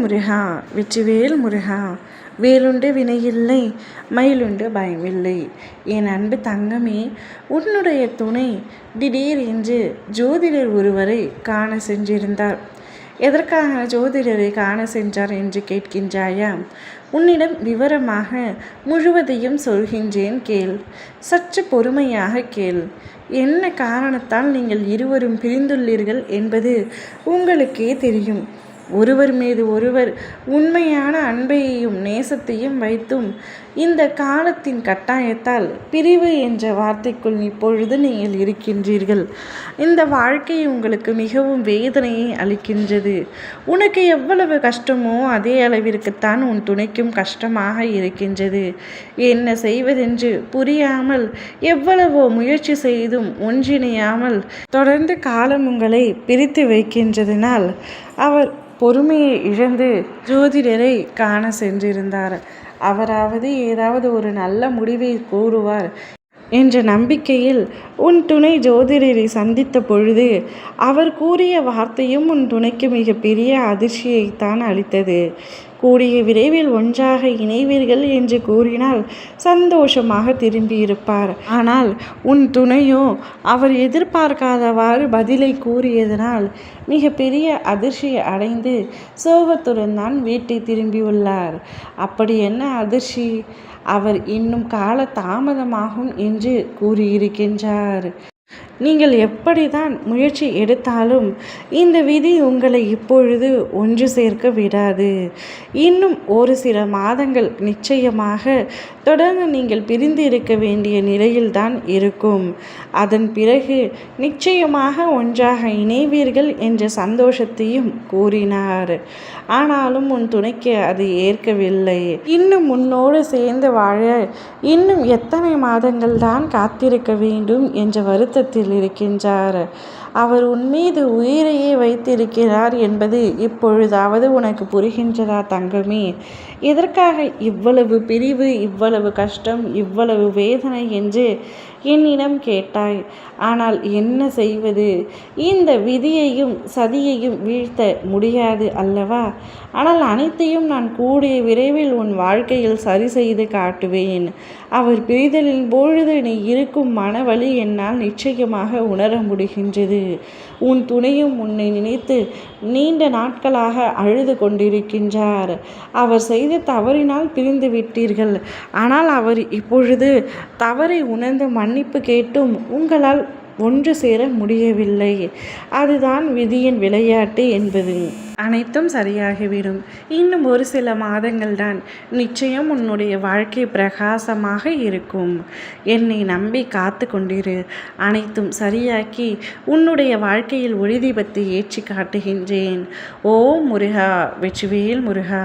முருகா வெற்றிவேல் முருகா. வேலுண்டு வினையில்லை, மயிலுண்டு பயமில்லை. என் அன்பு தங்கமே, உன்னுடைய துணை திடீர் என்று ஜோதிடர் ஒருவரை காண சென்றிருந்தார். எதற்காக ஜோதிடரை காண சென்றார் என்று கேட்கின்றாயா? உன்னிடம் விவரமாக முழுவதையும் சொல்கின்றேன் கேள். சற்று பொறுமையாக கேள். என்ன காரணத்தால் நீங்கள் இருவரும் பிரிந்துள்ளீர்கள் என்பது உங்களுக்கே தெரியும். ஒருவர் மீது ஒருவர் உண்மையான அன்பையும் நேசத்தையும் வைத்தும் இந்த காலத்தின் கட்டாயத்தால் பிரிவு என்ற வார்த்தைக்குள் இப்பொழுது நீங்கள் இருக்கின்றீர்கள். இந்த வாழ்க்கை உங்களுக்கு மிகவும் வேதனையை அளிக்கின்றது. உனக்கு எவ்வளவு கஷ்டமோ அதே அளவிற்குத்தான் உன் துணைக்கும் கஷ்டமாக இருக்கின்றது. என்ன செய்வதென்று புரியாமல் எவ்வளவோ முயற்சி செய்தும் ஒன்றிணையாமல் தொடர்ந்து காலம் உங்களை பிரித்து வைக்கின்றதனால் அவர் பொறுமையை இழந்து ஜோதிடரை காண சென்றிருந்தார். அவராவது ஏதாவது ஒரு நல்ல முடிவை கூறுவார் என்ற நம்பிக்கையில் உன் துணை ஜோதிடரை சந்தித்த பொழுது அவர் கூறிய வார்த்தையும் உன் துணைக்கு மிகப்பெரிய அதிர்ச்சியைத்தான் அளித்தது. கூடிய விரைவில் ஒன்றாக இணைவீர்கள் என்று கூறினால் சந்தோஷமாக திரும்பியிருப்பார். ஆனால் உன் துணையோ அவர் எதிர்பார்க்காதவாறு பதிலை கூறியதனால் மிகப்பெரிய அதிர்ச்சியை அடைந்து சோகத்துடன் தான் வீட்டை திரும்பியுள்ளார். அப்படி என்ன அதிர்ச்சி? அவர் இன்னும் கால தாமதமாகும் என்று கூறியிருக்கின்றார். நீங்கள் எப்படிதான் முயற்சி எடுத்தாலும் இந்த விதி உங்களை இப்பொழுது ஒன்று சேர்க்க விடாது. இன்னும் ஒரு சில மாதங்கள் நிச்சயமாக தொடர்ந்து நீங்கள் பிரிந்து இருக்க வேண்டிய நிலையில்தான் இருக்கும். அதன் பிறகு நிச்சயமாக ஒன்றாக இணைவீர்கள் என்ற சந்தோஷத்தையும் கூறினார். ஆனாலும் உன் துணைக்கு அது ஏற்கவில்லை. இன்னும் உன்னோடு சேர்ந்து வாழ இன்னும் எத்தனை மாதங்கள் தான் காத்திருக்க வேண்டும் என்ற வருத்தத்தில் இருக்கின்றார். அவர் உன் மீது உயிரையே வைத்திருக்கிறார் என்பது இப்பொழுதாவது உனக்கு புரிகின்றதா தங்கமே? எதற்காக இவ்வளவு பிரிவு, இவ்வளவு கஷ்டம், இவ்வளவு வேதனை என்று என்னிடம் கேட்டாய். ஆனால் என்ன செய்வது? இந்த விதியையும் சதியையும் வீழ்த்த முடியாது அல்லவா? ஆனால் அனைத்தையும் நான் கூடிய விரைவில் உன் வாழ்க்கையில் சரி செய்து காட்டுவேன். அவர் பிரிதலின் பொழுது நீ இருக்கும் மனவலி என்னால் நிச்சயமாக உணர முடிகின்றது. உன் துணையும் உன்னை நினைத்து நீண்ட நாட்களாக அழுது கொண்டிருக்கின்றார். அவர் செய்த தவறினால் பிரிந்து விட்டீர்கள். ஆனால் அவர் இப்பொழுது தவறை உணர்ந்து மன்னிப்பு கேட்டும் உங்களால் ஒன்று சேர முடியவில்லை. அதுதான் விதியின் விளையாட்டு என்பது. அனைத்தும் சரியாகிவிடும். இன்னும் ஒரு சில மாதங்கள் தான். நிச்சயம் உன்னுடைய வாழ்க்கை பிரகாசமாக இருக்கும். என்னை நம்பி காத்து கொண்டிரு. அனைத்தும் சரியாக்கி உன்னுடைய வாழ்க்கையில் ஒளி தீபத்தை ஏற்றி காட்டுகின்றேன். ஓம் முருகா வெற்றிவேல் முருகா.